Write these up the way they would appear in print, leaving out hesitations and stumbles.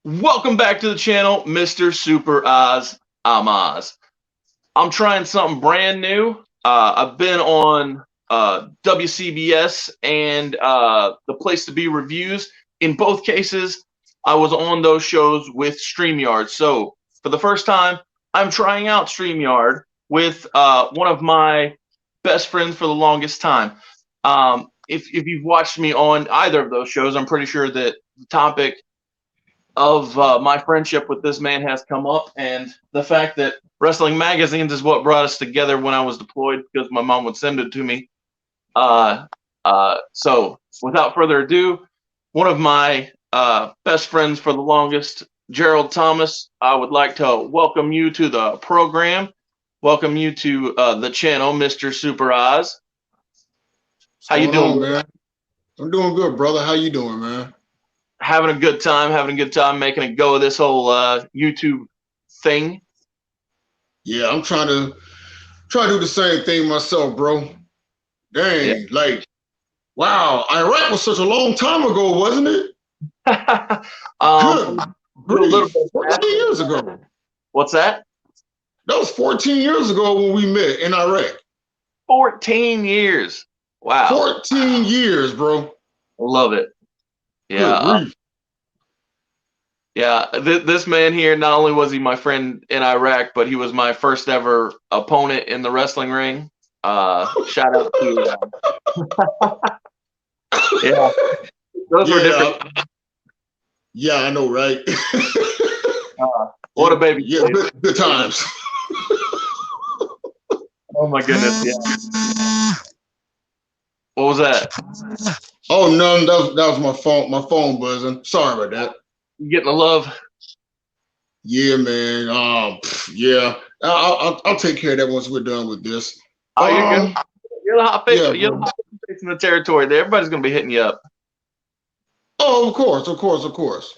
Welcome back to the channel, Mr. Super Oz. I'm Oz. I'm trying something brand new. I've been on WCBS and the Place to Be reviews. In both cases, I was on those shows with StreamYard. So for the first time, I'm trying out StreamYard with one of my best friends for the longest time. If you've watched me on either of those shows, I'm pretty sure that the topic of my friendship with this man has come up, and the fact that wrestling magazines is what brought us together when I was deployed because my mom would send it to me. So, without further ado, one of my best friends for the longest, Gerald Thomas, I would like to welcome you to the program. Welcome you to the channel, Mr. Super Oz. What's How you going doing? on, man? I'm doing good, brother. How you doing, man? Having a good time. Having a good time making a go of this whole YouTube thing. Yeah, I'm trying to do the same thing myself, bro. Yeah. Dang, like, wow, Iraq was such a long time ago, wasn't it? Good Do a little grief, bit of math. 14 years ago. What's that? That was 14 years ago when we met in Iraq. 14 years. Wow. 14 years, bro. Love it. Yeah. Good grief. Yeah. This man here, not only was he my friend in Iraq, but he was my first ever opponent in the wrestling ring. Shout out to, yeah, those were different. Yeah, yeah, I know, right? What a baby. Yeah, good times. Oh my goodness. Yeah. What was that? Oh no, that was my phone buzzing. Sorry about that. You getting the love? Yeah, man. Yeah. I'll take care of that once we're done with this. Oh, you're good. You're the hot face. Yeah, You're the bro. hot face in the territory there. Everybody's going to be hitting you up. Oh, of course.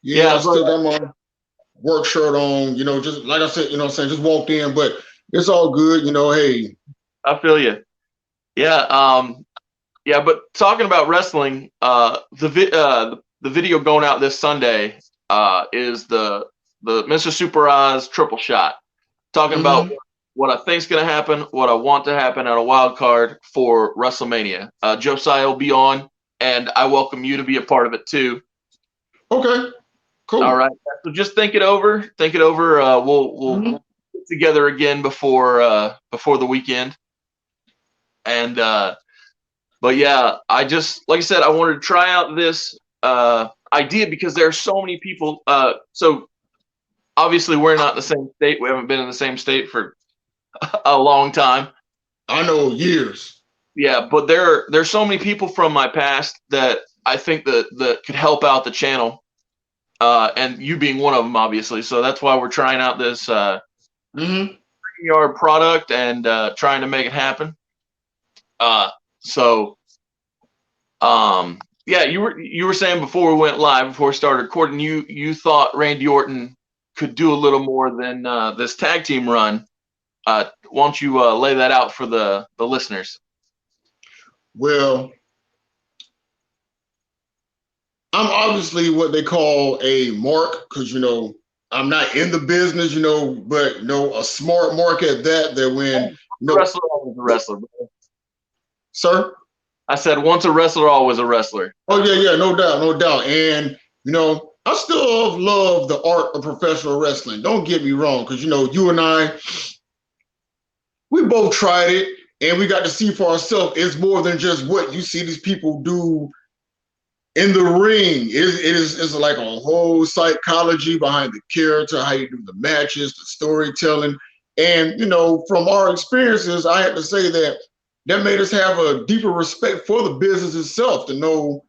Yeah, Yeah. I still got my work shirt on. Just like I said, what I'm saying, just walked in, but it's all good. Hey. I feel you. Yeah. Yeah. But talking about wrestling, the video going out this Sunday is the Mr. Super Oz triple shot. Talking about Mm-hmm. what I think's going to happen, what I want to happen at a wild card for WrestleMania. Josiah will be on, and I welcome you to be a part of it too. Okay. All Cool. right. So just think it over. Think it over. We'll Mm-hmm. get together again before the weekend. And but yeah, I just like I said, I wanted to try out this idea because there are so many people. So obviously we're not in the same state. We haven't been in the same state for a long time. I know years. Yeah, but there's so many people from my past that I think that could help out the channel. And you being one of them, obviously. So that's why we're trying out this Mm-hmm. yard product and trying to make it happen. So yeah, you were saying before we went live, before we started recording, you thought Randy Orton could do a little more than this tag team run. Why don't you lay that out for the listeners? Well, I'm obviously what they call a mark because I'm not in the business, but a smart mark at that. That when Wrestler always a wrestler. Bro. sir. I said once a wrestler, always a wrestler. Oh yeah, no doubt, no doubt. And I still love the art of professional wrestling. Don't get me wrong, because you and I, we both tried it, and we got to see for ourselves. It's more than just what you see these people do in the ring. It's like a whole psychology behind the character, how you do the matches, the storytelling. And from our experiences, I have to say that made us have a deeper respect for the business itself, to know,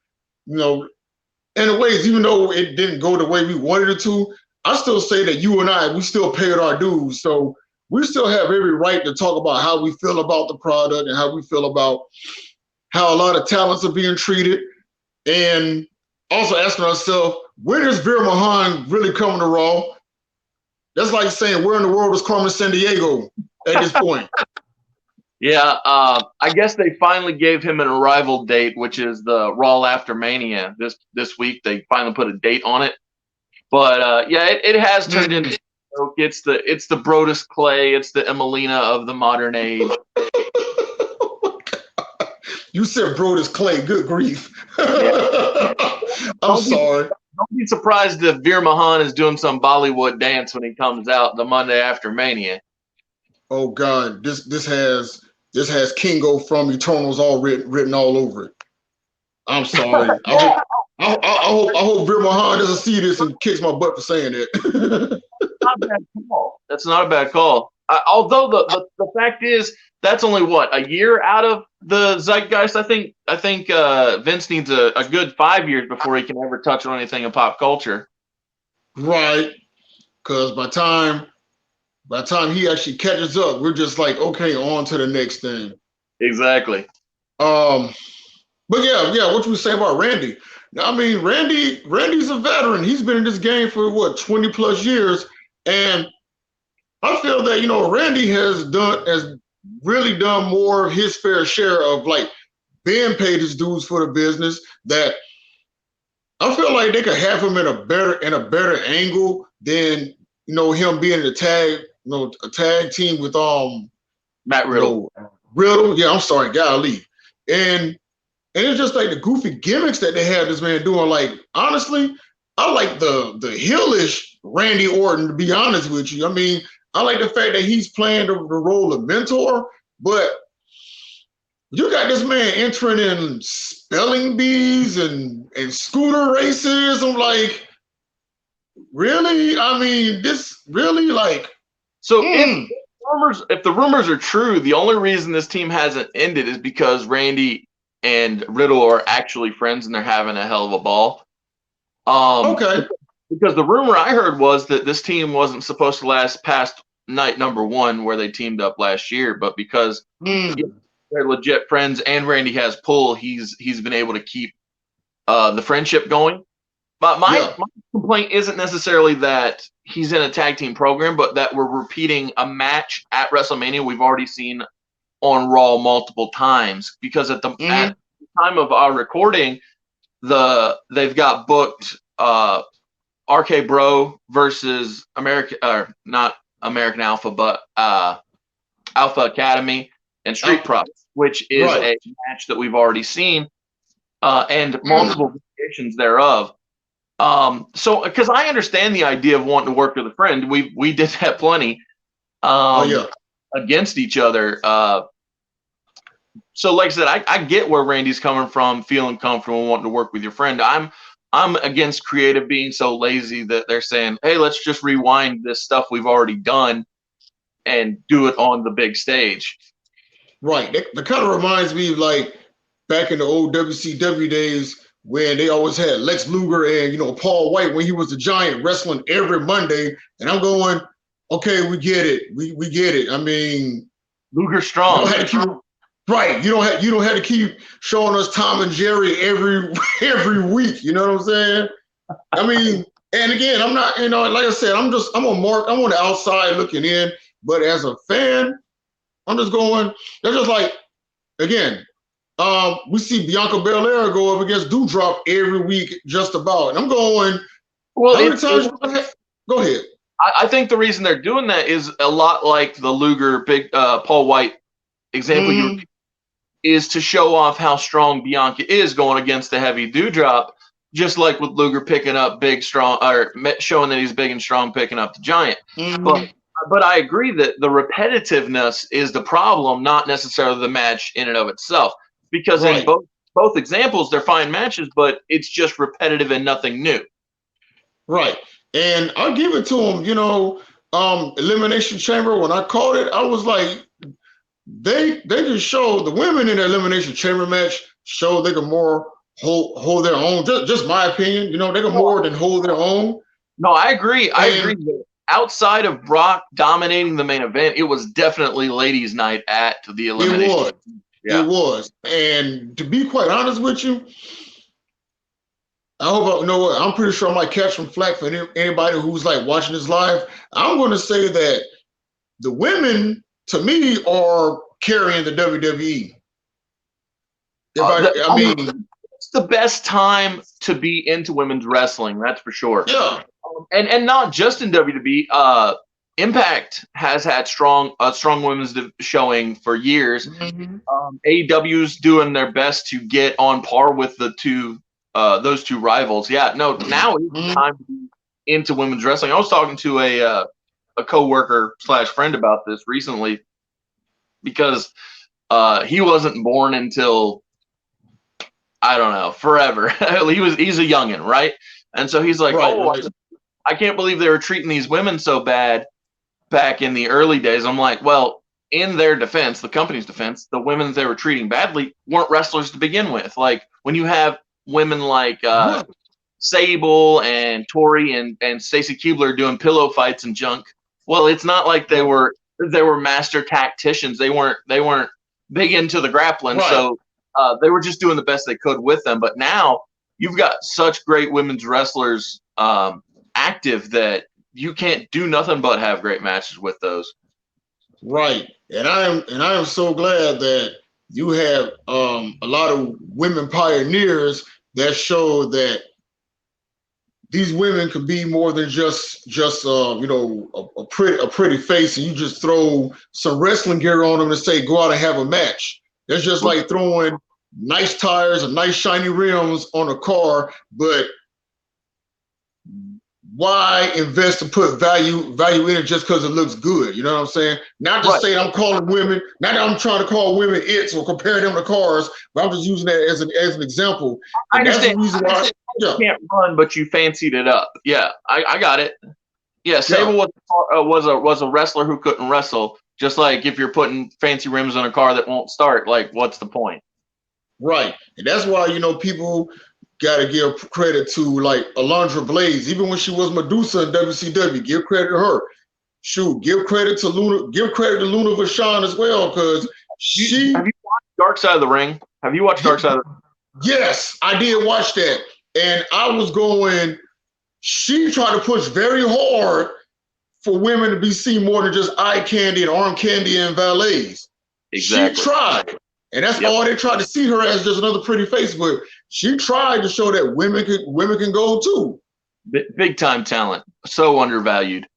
in ways, even though it didn't go the way we wanted it to, I still say that you and I, we still paid our dues. So we still have every right to talk about how we feel about the product and how we feel about how a lot of talents are being treated. And also asking ourselves, when is Veer Mahan really coming to Raw? That's like saying, where in the world is Carmen Sandiego at this point? Yeah, I guess they finally gave him an arrival date, which is the Raw after Mania this week. They finally put a date on it. But yeah, it has turned into a joke. It's the Brodus Clay, it's the Emelina of the modern age. You said Brodus Clay. Good grief. Yeah. I'm sorry. Don't be surprised if Veer Mahan is doing some Bollywood dance when he comes out the Monday after Mania. Oh God, this has Kingo from Eternals all written all over it. I'm sorry. I hope Veer Mahan doesn't see this and kicks my butt for saying that. Not a bad call. That's not a bad call. Although the fact is that's only what, a year out of the zeitgeist. I think Vince needs a good 5 years before he can ever touch on anything in pop culture. Right, because by the time he actually catches up, we're just like, okay, on to the next thing. Exactly. But yeah, what you say about Randy? I mean, Randy's a veteran. He's been in this game for what, 20 plus years, and I feel that Randy has really done more of his fair share of like being paid his dues for the business. That I feel like they could have him in a better angle than him being in a tag team with Matt Riddle. Riddle, yeah, I'm sorry, golly, and it's just like the goofy gimmicks that they had this man doing. Like, honestly, I like the heelish Randy Orton, to be honest with you. I mean, I like the fact that he's playing the role of mentor, but you got this man entering in spelling bees and scooter races. I'm like, really? I mean, this really like. So if the rumors are true, the only reason this team hasn't ended is because Randy and Riddle are actually friends and they're having a hell of a ball. Okay. Because the rumor I heard was that this team wasn't supposed to last past night number 1 where they teamed up last year, but because they're legit friends and Randy has pull, he's been able to keep the friendship going. But my complaint isn't necessarily that he's in a tag team program, but that we're repeating a match at WrestleMania we've already seen on Raw multiple times. Because at the time of our recording, they've got booked RK Bro versus not American Alpha, but Alpha Academy and Street Profits, which is a match that we've already seen and multiple variations thereof. So, because I understand the idea of wanting to work with a friend, we did that plenty against each other. So, like I said, I get where Randy's coming from, feeling comfortable wanting to work with your friend. I'm against creative being so lazy that they're saying, hey, let's just rewind this stuff we've already done and do it on the big stage. Right. That kind of reminds me of like back in the old WCW days when they always had Lex Luger and, Paul White when he was a Giant wrestling every Monday. And I'm going, okay, we get it. We get it. I mean, Luger strong. Right. You don't have to keep showing us Tom and Jerry every week. You know what I'm saying? I mean, and again, I'm not, like I said, I'm on the outside looking in, but as a fan, I'm just going, they're just like, again, we see Bianca Belair go up against Doudrop every week, just about. And I'm going, well, how many times? Go ahead. I think the reason they're doing that is a lot like the Luger Paul White example is to show off how strong Bianca is going against the heavy Doudrop, just like with Luger picking up big, strong, or showing that he's big and strong, picking up the Giant. But I agree that the repetitiveness is the problem, not necessarily the match in and of itself. Because in both examples, they're fine matches, but it's just repetitive and nothing new. Right. And I'll give it to them, Elimination Chamber, when I called it, I was like, they just show the women in the Elimination Chamber match show they can more hold their own. Just my opinion, they can more than hold their own. No, I agree. I agree. Outside of Brock dominating the main event, it was definitely ladies' night at the Elimination. It was. And to be quite honest with you, I hope I'm pretty sure I might catch some flack for anybody who's like watching this live. I'm going to say that the women, to me, are carrying the WWE. It's the best time to be into women's wrestling. That's for sure. Yeah. And not just in WWE. Impact has had a strong women's showing for years. Mhm. AEW's doing their best to get on par with those two rivals. Yeah, no, now is the Mhm. time to be into women's wrestling. I was talking to a coworker / friend about this recently because he wasn't born until, I don't know, forever. He's a youngin, right? And so he's like, Right, oh, right. I can't believe they were treating these women so bad back in the early days. I'm like, well, in their defense, the company's defense, the women they were treating badly weren't wrestlers to begin with. Like when you have women like Right. Sable and Tori and Stacy Keibler doing pillow fights and junk, well, it's not like they were master tacticians. They weren't big into the grappling, Right. so they were just doing the best they could with them. But now you've got such great women's wrestlers active that you can't do nothing but have great matches with those. Right. And I am so glad that you have a lot of women pioneers that show that these women could be more than just a pretty face, and you just throw some wrestling gear on them and say go out and have a match. That's just like throwing nice tires and nice shiny rims on a car, but why invest to put value in it just because it looks good? You know what I'm saying? Not to say I'm calling women, not that I'm trying to call women it's or compare them to cars, but I'm just using that as an example. I And that's the understand. reason why. You can't run, but you fancied it up. Yeah, I got it. Yeah, Sable was a wrestler who couldn't wrestle. Just like if you're putting fancy rims on a car that won't start, like what's the point? Right, and that's why people got to give credit to like Alundra Blaze, even when she was Medusa in WCW. Give credit to her. Shoot, give credit to Luna. Give credit to Luna Vachon as well, because Have you watched Dark Side of the Ring? Have you watched Dark Side of the Ring? Yes, I did watch that, and I was going. She tried to push very hard for women to be seen more than just eye candy and arm candy and valets. Exactly. She tried. And that's all they tried to see her as, just another pretty face. But she tried to show that women can go too. Big time talent. So undervalued.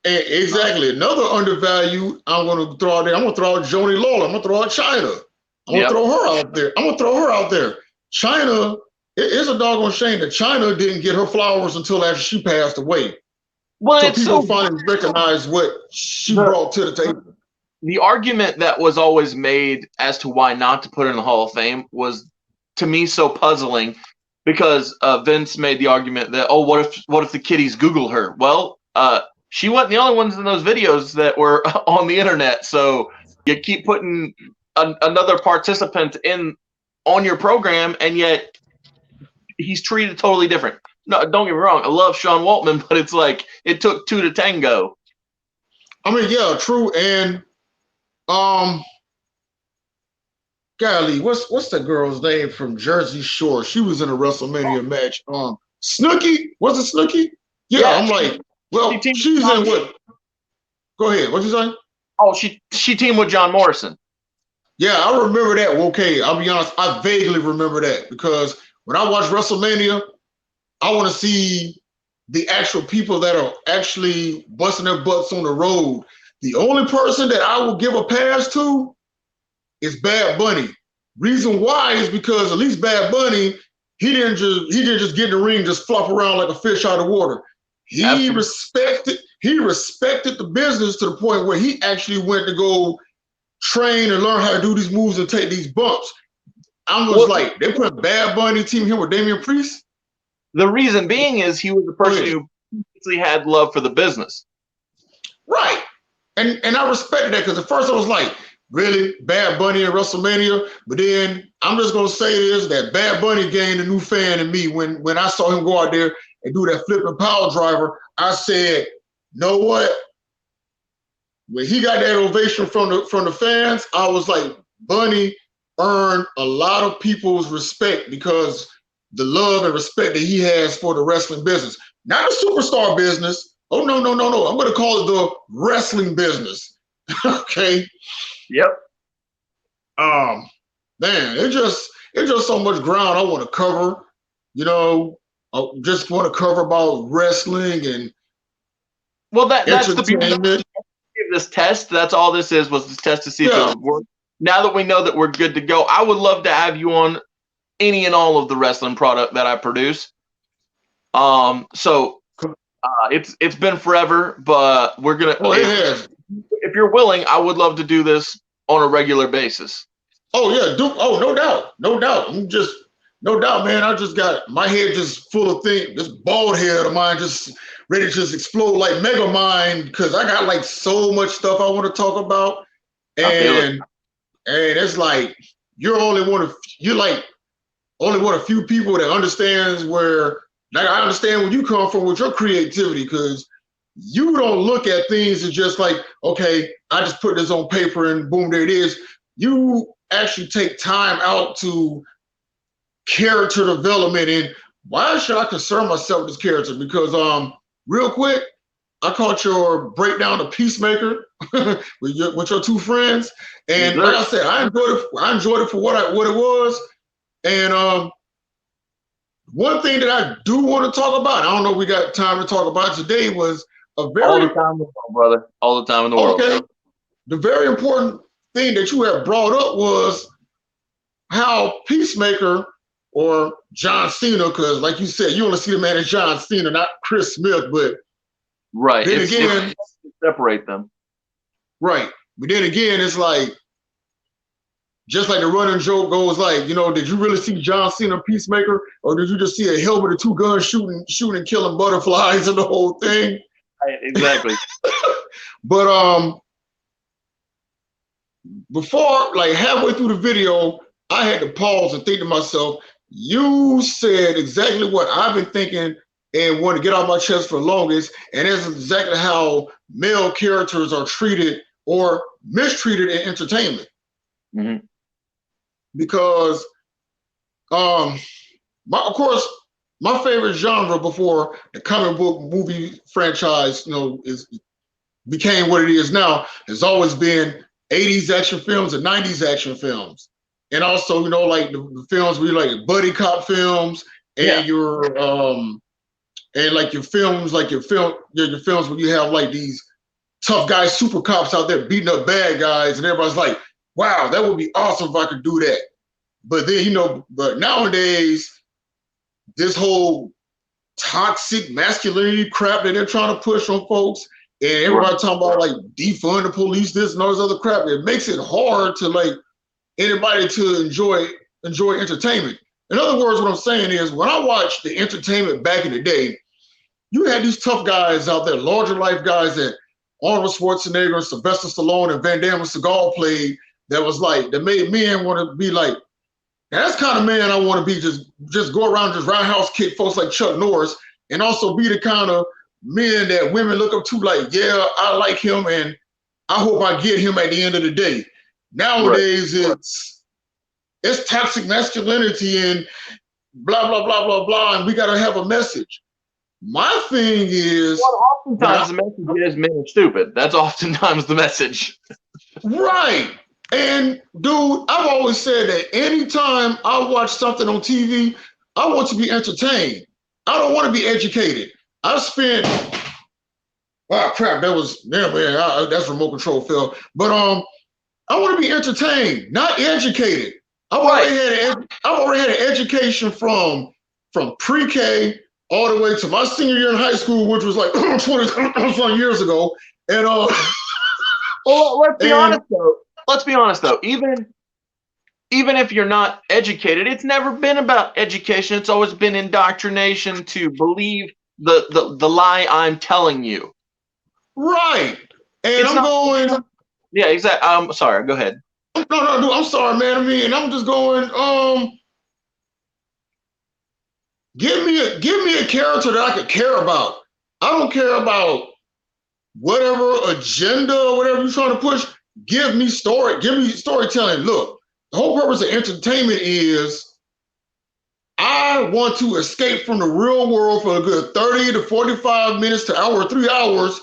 And exactly. Another undervalued I'm going to throw out there. I'm going to throw out Joni Lawler. I'm going to throw out Chyna. I'm going to throw her out there. I'm going to throw her out there. Chyna, it's a doggone shame that Chyna didn't get her flowers until after she passed away. Well, so people finally recognize what she brought to the table. The argument that was always made as to why not to put her in the Hall of Fame was, to me, so puzzling because Vince made the argument that, oh, what if the kiddies Google her? Well, she wasn't the only ones in those videos that were on the internet. So you keep putting another participant on your program, and yet he's treated totally different. No, don't get me wrong. I love Sean Waltman, but it's like it took two to tango. I mean, yeah, true. And golly, what's the girl's name from Jersey Shore? She was in a WrestleMania match. Snooki? Was it Snooki? Yeah, I'm like, well, she's in what? Go ahead. What'd you say? Oh, she teamed with John Morrison. Yeah, I remember that. Okay, I'll be honest, I vaguely remember that because when I watch WrestleMania, I want to see the actual people that are actually busting their butts on the road. The only person that I will give a pass to is Bad Bunny. Reason why is because at least Bad Bunny, he didn't just get in the ring, just flop around like a fish out of water. He respected the business to the point where he actually went to go train and learn how to do these moves and take these bumps. I was like, they put Bad Bunny team here with Damian Priest. The reason being is he was the person who actually had love for the business. Right. And I respected that because at first I was like, really? Bad Bunny in WrestleMania? But then I'm just going to say this, that Bad Bunny gained a new fan in me. When I saw him go out there and do that flipping power driver, I said, know what? When he got that ovation from the fans, I was like, Bunny earned a lot of people's respect because the love and respect that he has for the wrestling business. Not the superstar business. Oh, no. I'm going to call it the wrestling business. Okay. Yep. Man, it's just so much ground I want to cover. just want to cover about wrestling and Well, that's the beauty of entertainment. this test. That's all this was this test to see if it Yeah. would work. Now that we know that we're good to go, I would love to have you on any and all of the wrestling product that I produce. So it's been forever, but we're gonna. Oh, it has. If you're willing, I would love to do this on a regular basis. Oh yeah, oh, no doubt, no doubt. No doubt, man. I just got my head just full of things. This bald head of mine just ready to just explode like Megamind because I got like so much stuff I want to talk about, and it's like you're only one of a few people that understands where. Like I understand where you come from with your creativity because you don't look at things as just like, okay, I just put this on paper and boom, there it is. You actually take time out to character development and why should I concern myself with this character? Because real quick, I caught your breakdown of Peacemaker with your two friends, and like I said, I enjoyed it for what it was, and one thing that I do want to talk about, I don't know if we got time to talk about today, was a very all the time in the world, brother. All the time in the world. Okay. The very important thing that you have brought up was how Peacemaker or John Cena, because like you said, you only see the man as John Cena, not Chris Smith, but right. Then again, separate them. Right. But then again, it's like just like the running joke goes like, did you really see John Cena Peacemaker, or did you just see a helmet and two guns shooting and killing butterflies and the whole thing? Right, exactly. But before, like halfway through the video, I had to pause and think to myself, you said exactly what I've been thinking and want to get off my chest for the longest, and that's exactly how male characters are treated or mistreated in entertainment. Mm-hmm. Because, of course, my favorite genre before the comic book movie franchise, became what it is now, has always been 80s action films and 90s action films. And also, like the films where you like buddy cop films and your films where you have like these tough guys, super cops out there beating up bad guys, and everybody's like, wow, that would be awesome if I could do that. But then, but nowadays, this whole toxic masculinity crap that they're trying to push on folks, and everybody talking about like defund the police, this and all this other crap, it makes it hard to like anybody to enjoy entertainment. In other words, what I'm saying is when I watched the entertainment back in the day, you had these tough guys out there, larger life guys that Arnold Schwarzenegger and Sylvester Stallone and Van Damme and Seagal played that was like, that made men want to be like, that's kind of man I want to be, just go around, just roundhouse kick folks like Chuck Norris, and also be the kind of men that women look up to like, yeah, I like him and I hope I get him at the end of the day. Nowadays, it's toxic masculinity and blah, blah, blah, blah, blah, and we got to have a message. My thing is... Well, oftentimes the message is men are stupid. That's oftentimes the message. Right. And dude, I've always said that anytime I watch something on TV, I want to be entertained. I don't want to be educated. I've spent, wow, crap, that's remote control, Phil. But I want to be entertained, not educated. I've already had an education from pre-K all the way to my senior year in high school, which was like 20 years ago. And well, let's be honest though. Let's be honest though, even if you're not educated, it's never been about education. It's always been indoctrination to believe the lie I'm telling you. Right. And yeah, exactly. I'm sorry, go ahead. No, dude, I'm sorry, man. I mean, I'm just going, give me a character that I could care about. I don't care about whatever agenda or whatever you're trying to push. Give me storytelling. Look, the whole purpose of entertainment is I want to escape from the real world for a good 30 to 45 minutes to hour, 3 hours,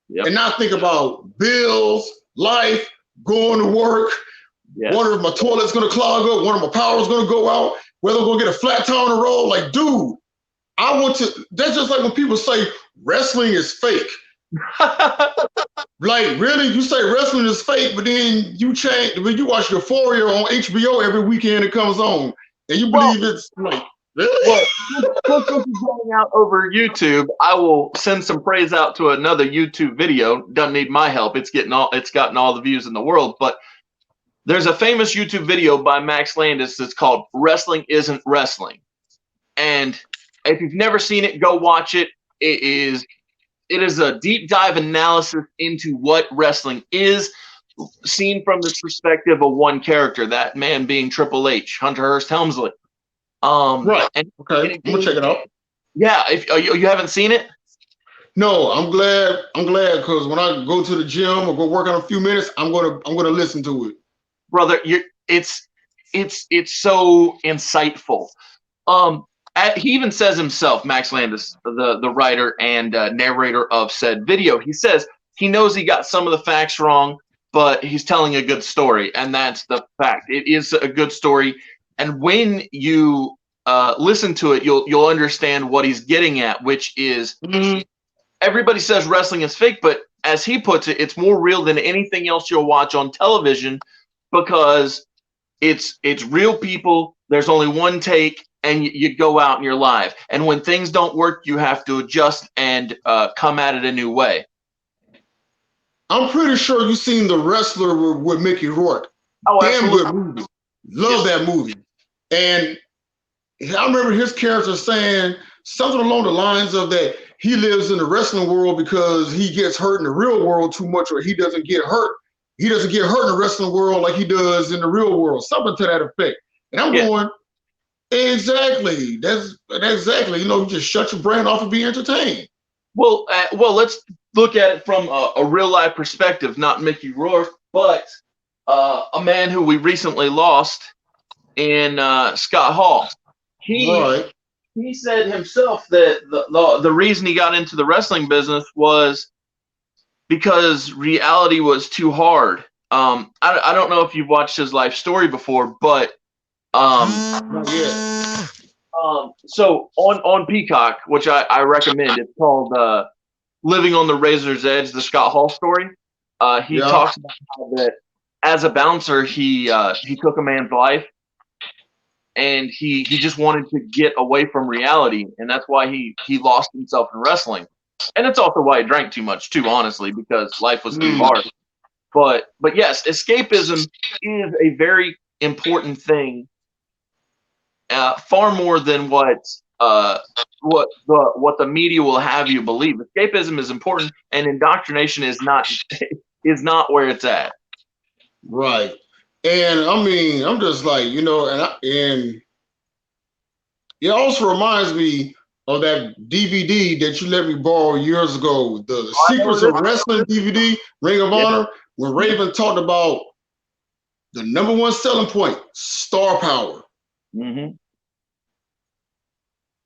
and not think about bills, life, going to work, wonder if my toilet's gonna clog up, wonder if my power's gonna go out, whether I'm gonna get a flat tire on the road. Like, dude, I want to. That's just like when people say wrestling is fake. Like, really, you say wrestling is fake, but then you change when you watch Euphoria on HBO every weekend it comes on, and you believe it's like really. Well, since it's going out over YouTube, I will send some praise out to another YouTube video. Doesn't need my help. It's gotten all the views in the world. But there's a famous YouTube video by Max Landis that's called "Wrestling Isn't Wrestling," and if you've never seen it, go watch it. It is a deep dive analysis into what wrestling is, seen from the perspective of one character, that man being Triple H, Hunter Hearst Helmsley. Right. And Okay. I'm gonna check it out. Yeah, if you haven't seen it, no, I'm glad. I'm glad because when I go to the gym or go work out a few minutes, I'm gonna listen to it, brother. It's so insightful. He even says himself, Max Landis, the writer and narrator of said video, he says he knows he got some of the facts wrong, but he's telling a good story, and that's the fact. It is a good story, and when you listen to it, you'll understand what he's getting at, which is everybody says wrestling is fake, but as he puts it, it's more real than anything else you'll watch on television because it's real people. There's only one take, and you go out and you're live. And when things don't work, you have to adjust and come at it a new way. I'm pretty sure you've seen The Wrestler with Mickey Rourke. Oh, damn absolutely. Good movie. Love that movie. And I remember his character saying something along the lines of that he lives in the wrestling world because he gets hurt in the real world too much, or he doesn't get hurt. He doesn't get hurt in the wrestling world like he does in the real world. Something to that effect. And I'm going, exactly. That's exactly. You just shut your brain off and be entertained. Well, let's look at it from a real life perspective, not Mickey Rourke, but a man who we recently lost in Scott Hall. He said himself that the reason he got into the wrestling business was because reality was too hard. I don't know if you've watched his life story before, but so on Peacock, which I recommend, it's called Living on the Razor's Edge, the Scott Hall story. He talks about how that as a bouncer, he took a man's life, and he just wanted to get away from reality, and that's why he lost himself in wrestling. And it's also why he drank too much too, honestly, because life was too hard. But yes, escapism is a very important thing, far more than what the media will have you believe. Escapism is important, and indoctrination is not where it's at. Right. And I mean, I'm just like, and it also reminds me of that DVD that you let me borrow years ago, the Secrets of Wrestling DVD, Ring of Honor, when Raven talked about the number one selling point, star power. Mm-hmm.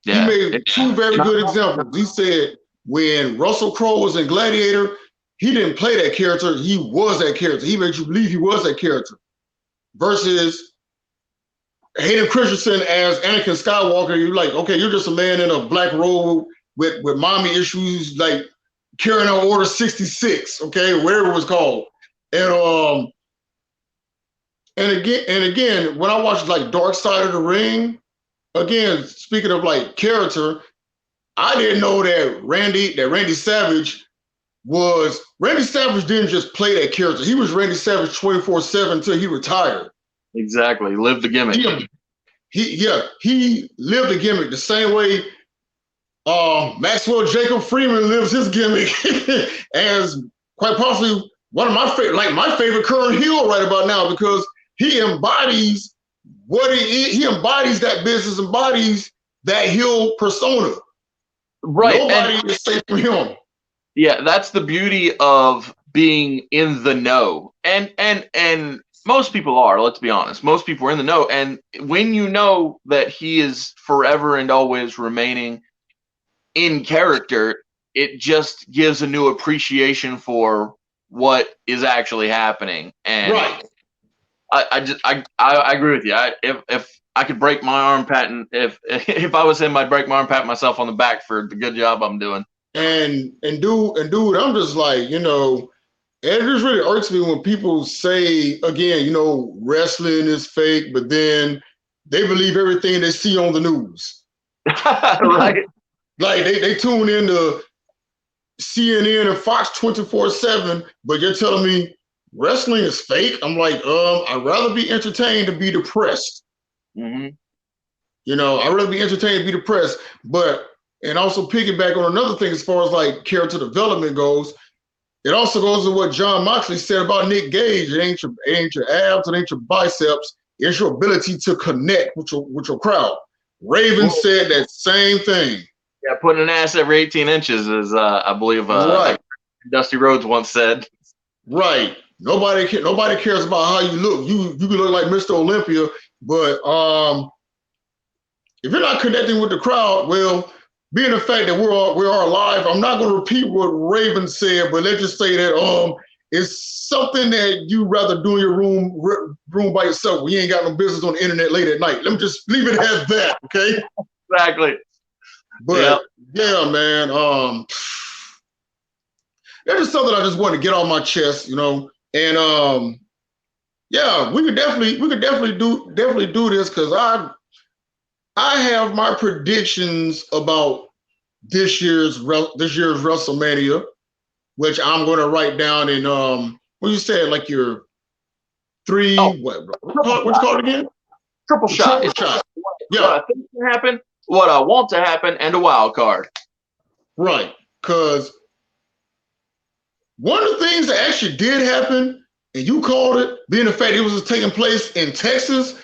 Yeah. He made two very good examples. He said when Russell Crowe was in Gladiator, he didn't play that character. He was that character. He made you believe he was that character. Versus Hayden Christensen as Anakin Skywalker, you're like, okay, you're just a man in a black robe with mommy issues, like carrying out Order 66, okay, whatever it was called. And again, when I watched like Dark Side of the Ring, again, speaking of like character, I didn't know that Randy Savage didn't just play that character. He was Randy Savage 24/7 until he retired. Exactly. Lived the gimmick. He lived the gimmick the same way Maxwell Jacob Freeman lives his gimmick as quite possibly one of my favorite current heel right about now, because he embodies what he embodies that business, embodies that heel persona. Right. Nobody is safe from him. Yeah, that's the beauty of being in the know. And most people are, let's be honest. Most people are in the know. And when you know that he is forever and always remaining in character, it just gives a new appreciation for what is actually happening. And right. I agree with you. If I could break my arm patting if I was him, I'd break my arm, pat myself on the back for the good job I'm doing. And dude, I'm just like, you know, and it just really irks me when people say again, you know, wrestling is fake, but then they believe everything they see on the news. Right. Like they tune into CNN and Fox 24/7, but you're telling me wrestling is fake. I'm like, I'd rather be entertained than be depressed. Mm-hmm. You know, I'd rather be entertained than be depressed. But and also piggyback on another thing as far as like character development goes, it also goes to what John Moxley said about Nick Gage. It ain't your abs, it ain't your biceps, it's your ability to connect with your crowd. Raven said that same thing. Yeah, putting an ass every 18 inches is, I believe, right. Dusty Rhodes once said. Right. Nobody cares about how you look. You can look like Mr. Olympia, but if you're not connecting with the crowd, well, being the fact that we are live, I'm not going to repeat what Raven said, but let's just say that it's something that you rather do in your room by yourself when you ain't got no business on the internet late at night. Let me just leave it at that, okay? Exactly. But yeah, man, that's just something I just want to get on my chest, you know. And yeah, we could definitely do this because I have my predictions about this year's WrestleMania, which I'm going to write down in what you said, like your three what you call it again? Triple shot. Yeah. What I think can happen, what I want to happen, and a wild card. Right, because one of the things that actually did happen, and you called it, being the fact it was taking place in Texas,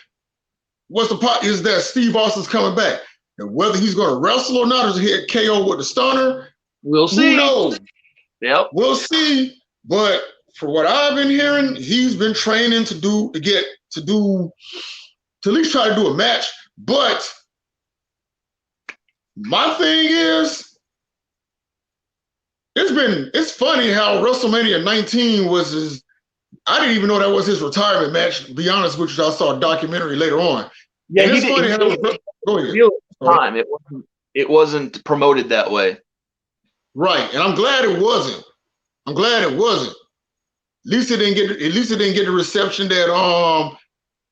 is that Steve Austin's coming back. And whether he's going to wrestle or not, or hit KO with the stunner, we'll see. Who knows? Yep. We'll see. But for what I've been hearing, he's been training to at least try to do a match. But my thing is, it's funny how WrestleMania 19 was his. I didn't even know that was his retirement match. To be honest with you, I saw a documentary later on. Yeah, it's funny how go ahead. It wasn't promoted that way. Right, and I'm glad it wasn't. At least it didn't get the reception that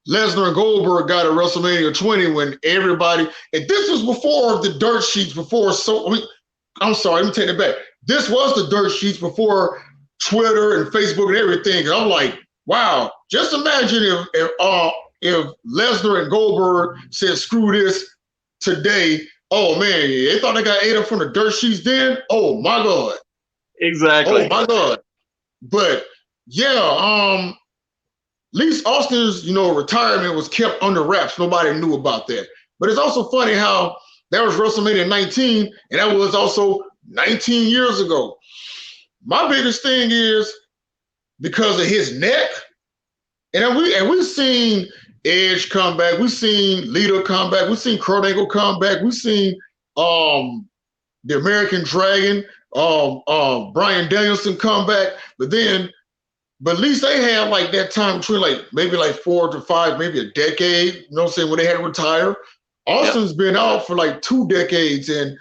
Lesnar and Goldberg got at WrestleMania 20 when everybody. And this was before the dirt sheets. I'm sorry, let me take it back. This was the dirt sheets before Twitter and Facebook and everything. And I'm like, wow, just imagine if Lesnar and Goldberg said, screw this today. Oh man, they thought they got ate up from the dirt sheets then? Oh my God. Exactly. Oh my God. But yeah, at least Austin's, retirement was kept under wraps. Nobody knew about that. But it's also funny how that was WrestleMania 19, and that was also 19 years ago. My biggest thing is because of his neck, and we've seen Edge come back, we've seen Lita come back, we've seen Kurt Angle come back, we've seen the American Dragon, Bryan Danielson come back, but at least they had like that time between maybe 4 to 5, maybe a decade, you know what I'm saying, when they had to retire. Austin's been out for 2 decades, and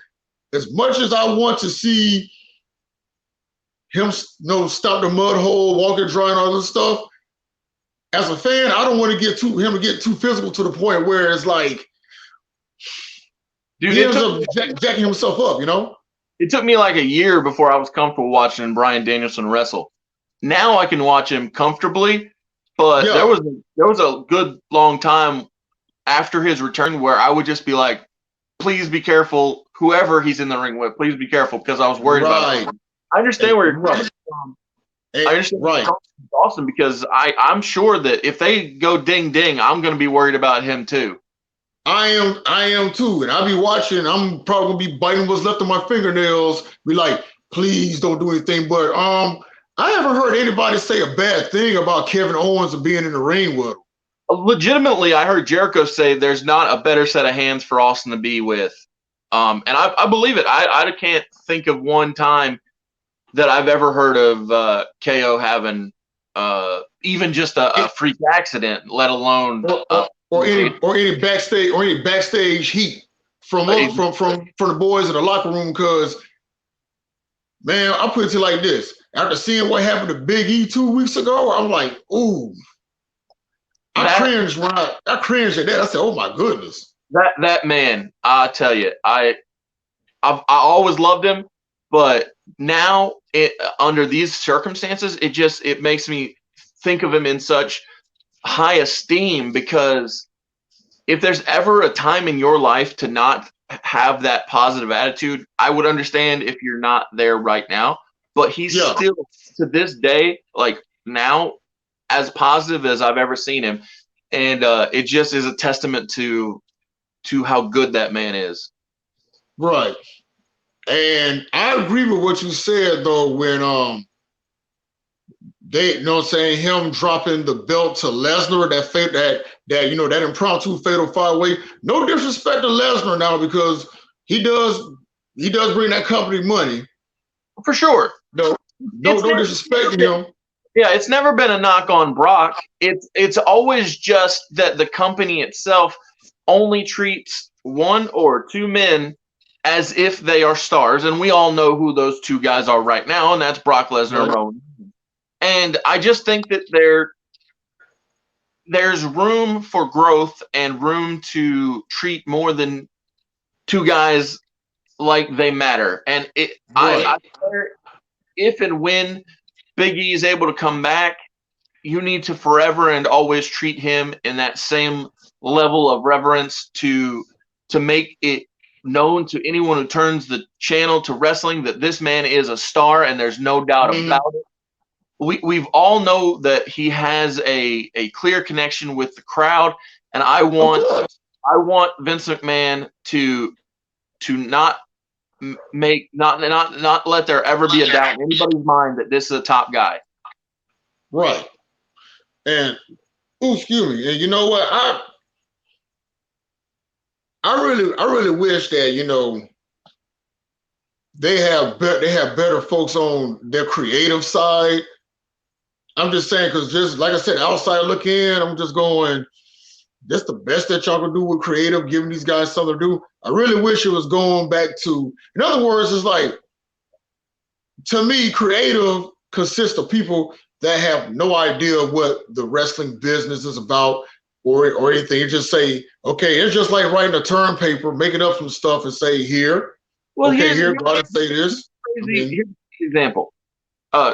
as much as I want to see him, stop the mud hole, walk it dry, and all this stuff, as a fan, I don't want to get too physical to the point where it's like, dude, he ends up jacking himself up, It took me a year before I was comfortable watching Bryan Danielson wrestle. Now I can watch him comfortably, but there was a good long time after his return where I would just be like, please be careful, whoever he's in the ring with, please be careful, because I was worried about him. I understand where you're coming from. I understand where you're coming from, Austin, because I'm sure that if they go ding ding, I'm going to be worried about him too. I am too, and I'll be watching. I'm probably gonna be biting what's left of my fingernails. Be like, please don't do anything. But I haven't heard anybody say a bad thing about Kevin Owens and being in the ring with him. Legitimately, I heard Jericho say there's not a better set of hands for Austin to be with. And I believe it. I can't think of one time that I've ever heard of KO having even just a freak accident, let alone any backstage heat from the boys in the locker room. Because man, I'll put it to you like this: after seeing what happened to Big E 2 weeks ago, I'm like, ooh, I cringed at that. I said, oh my goodness, that man, I tell you, I always loved him, but now under these circumstances, it makes me think of him in such high esteem, because if there's ever a time in your life to not have that positive attitude, I would understand if you're not there right now. But he's still, to this day, like now, as positive as I've ever seen him, and it just is a testament to how good that man is. Right. And I agree with what you said though, when they, you know what I'm saying, him dropping the belt to Lesnar, that impromptu fatal 5-way. No disrespect to Lesnar now, because he does bring that company money. For sure. No disrespect to him. Yeah, it's never been a knock on Brock. It's always just that the company itself only treats one or two men as if they are stars, and we all know who those two guys are right now, and that's Brock Lesnar and Roman. And I just think that there's room for growth and room to treat more than two guys like they matter. And if and when Big E is able to come back, you need to forever and always treat him in that same level of reverence to make it known to anyone who turns the channel to wrestling that this man is a star, and there's no doubt about it. We've all know that he has a clear connection with the crowd, and I want Vince McMahon to not let there ever be a doubt in anybody's mind that this is a top guy. Right. And excuse me. And you know what? I really wish that they have better folks on their creative side. I'm just saying, because just like I said, outside looking in, I'm just going, that's the best that y'all can do with creative, giving these guys something to do. I really wish it was going back to, in other words, it's like, to me, creative consists of people that have no idea what the wrestling business is about or anything. You just say, okay, it's just like writing a term paper, making up some stuff and say, here, go out and say this. Here's an example.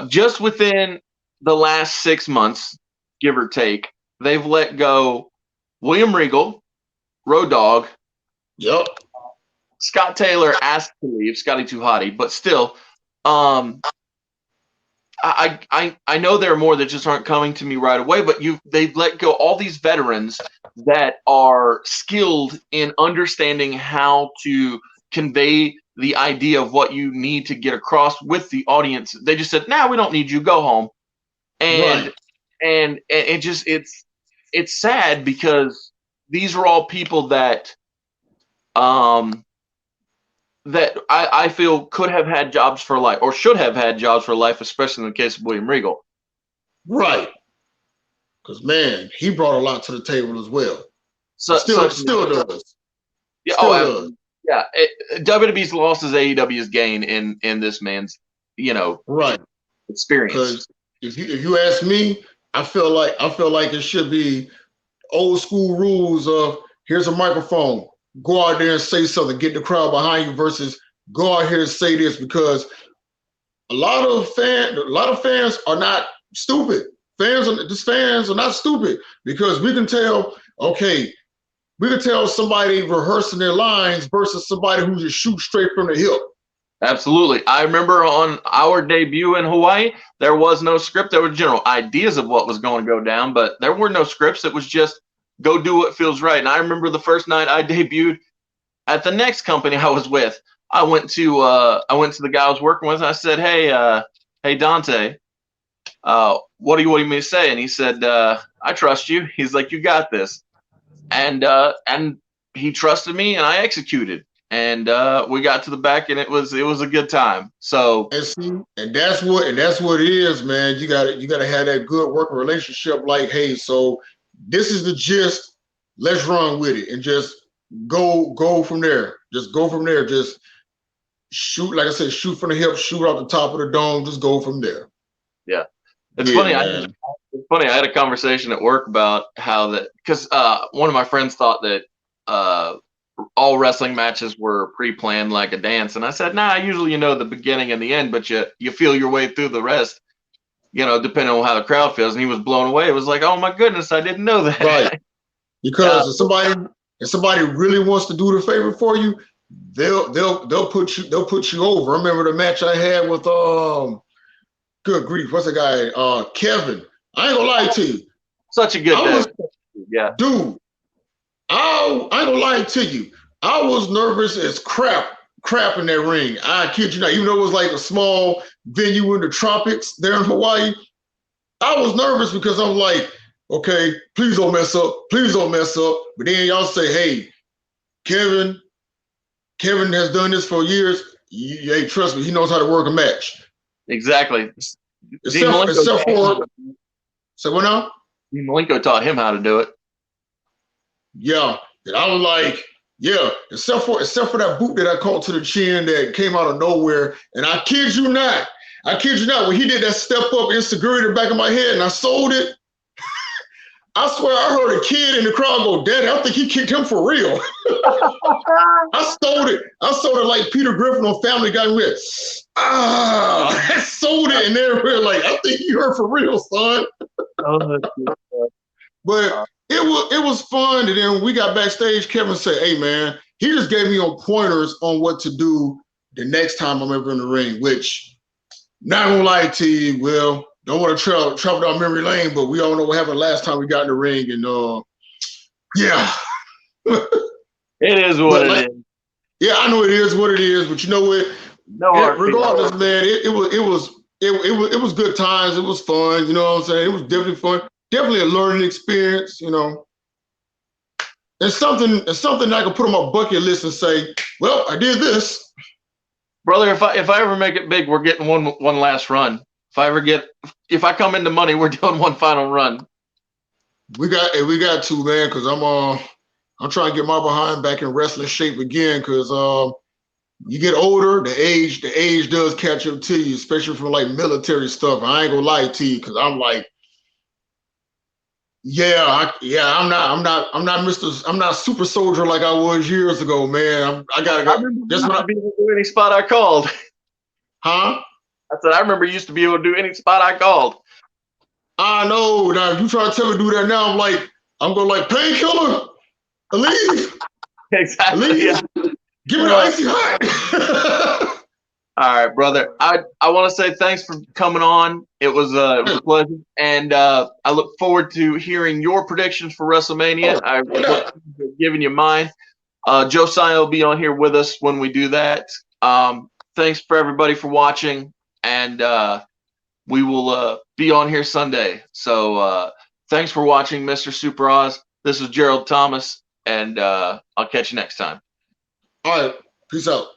Just within the last 6 months, give or take, they've let go William Regal, Road Dogg. Yep. Scott Taylor asked to leave, Scotty Too Hotty, but still, I know there are more that just aren't coming to me right away, but they've let go all these veterans that are skilled in understanding how to convey the idea of what you need to get across with the audience. They just said, "Nah, we don't need you. Go home." And it's sad, because these are all people that I feel could have had jobs for life, or should have had jobs for life, especially in the case of William Regal. Right. Because, man, he brought a lot to the table as well. Still does. Yeah. Still does. Yeah. WWE's loss is AEW's gain in this man's, right, experience. Because if you ask me, I feel like it should be old school rules of, here's a microphone, go out there and say something, get the crowd behind you, versus go out here and say this, because a lot of fans are not stupid. Fans are not stupid, because we can tell somebody rehearsing their lines versus somebody who just shoots straight from the hip. Absolutely. I remember on our debut in Hawaii, there was no script. There were general ideas of what was going to go down, but there were no scripts. It was just go do what feels right. And I remember the first night I debuted at the next company I was with, I went to the guy I was working with, and I said, hey Dante, what do you want me to say? And he said, I trust you. He's like, you got this. And he trusted me, and I executed. And we got to the back, and it was a good time. So and that's what it is, man. You gotta have that good working relationship. Like, hey, so this is the gist. let's run with it and just go from there. Just go from there. Just shoot, like I said, shoot from the hip, shoot out the top of the dome. Just go from there. Yeah, it's Yeah, funny. man. It's funny. I had a conversation at work about how that because one of my friends thought that all wrestling matches were pre-planned like a dance, and I said, nah. Usually, you know the beginning and the end, but you feel your way through the rest. You know, depending on how the crowd feels. And he was blown away. It was like, oh my goodness, I didn't know that. Right. Because if somebody really wants to do the favor for you, they'll put you over. I remember the match I had with good grief, what's the guy? Kevin. I ain't gonna lie to you. Such a good day. Yeah. Dude, I ain't gonna lie to you. I was nervous as crap in that ring. I kid you not. Even though it was like a small venue in the tropics there in Hawaii, I was nervous because I'm like, okay, please don't mess up. Please don't mess up. But then y'all say, hey, Kevin has done this for years. Hey, trust me, he knows how to work a match. Exactly. Except for, so what now? Dean Malenko taught him how to do it. Yeah. And I was like, yeah, except for that boot that I caught to the chin that came out of nowhere. And I kid you not, when he did that step up insecurity in the back of my head and I sold it, I swear I heard a kid in the crowd go, Daddy, I think he kicked him for real. I sold it like Peter Griffin on Family Guy with, I sold it. And they were like, I think you heard for real, son. But it was fun. And then when we got backstage, Kevin said, hey, man, he just gave me pointers on what to do the next time I'm ever in the ring, which, not gonna lie to you, Will, don't want to travel down memory lane, but we all know what happened last time we got in the ring. And yeah. It is what it is. Yeah, I know it is what it is, but you know what? Regardless, man, it was good times. It was fun. You know what I'm saying? It was definitely fun. Definitely a learning experience, you know. It's something I can put on my bucket list and say, well, I did this. Brother, if I ever make it big, we're getting one last run. If I come into money, we're doing one final run. We got to, man, because I'm trying to get my behind back in wrestling shape again, because you get older, the age does catch up to you, especially from like military stuff. I ain't gonna lie to you, because I'm like, I'm not super soldier like I was years ago, man. I gotta go. Just when I be able to do any spot I called. Huh? I said I remember used to be able to do any spot I called. I know. Now if you try to tell me to do that now, I'm going like painkiller. Leave. Exactly. Leave. Yeah. Give me the icy hot. All right, brother. I want to say thanks for coming on. It was a pleasure, and I look forward to hearing your predictions for WrestleMania. I look forward to giving you mine. Josiah will be on here with us when we do that. Thanks for everybody for watching, and we will be on here Sunday. So thanks for watching, Mr. Super Oz. This is Gerald Thomas, and I'll catch you next time. All right. Peace out.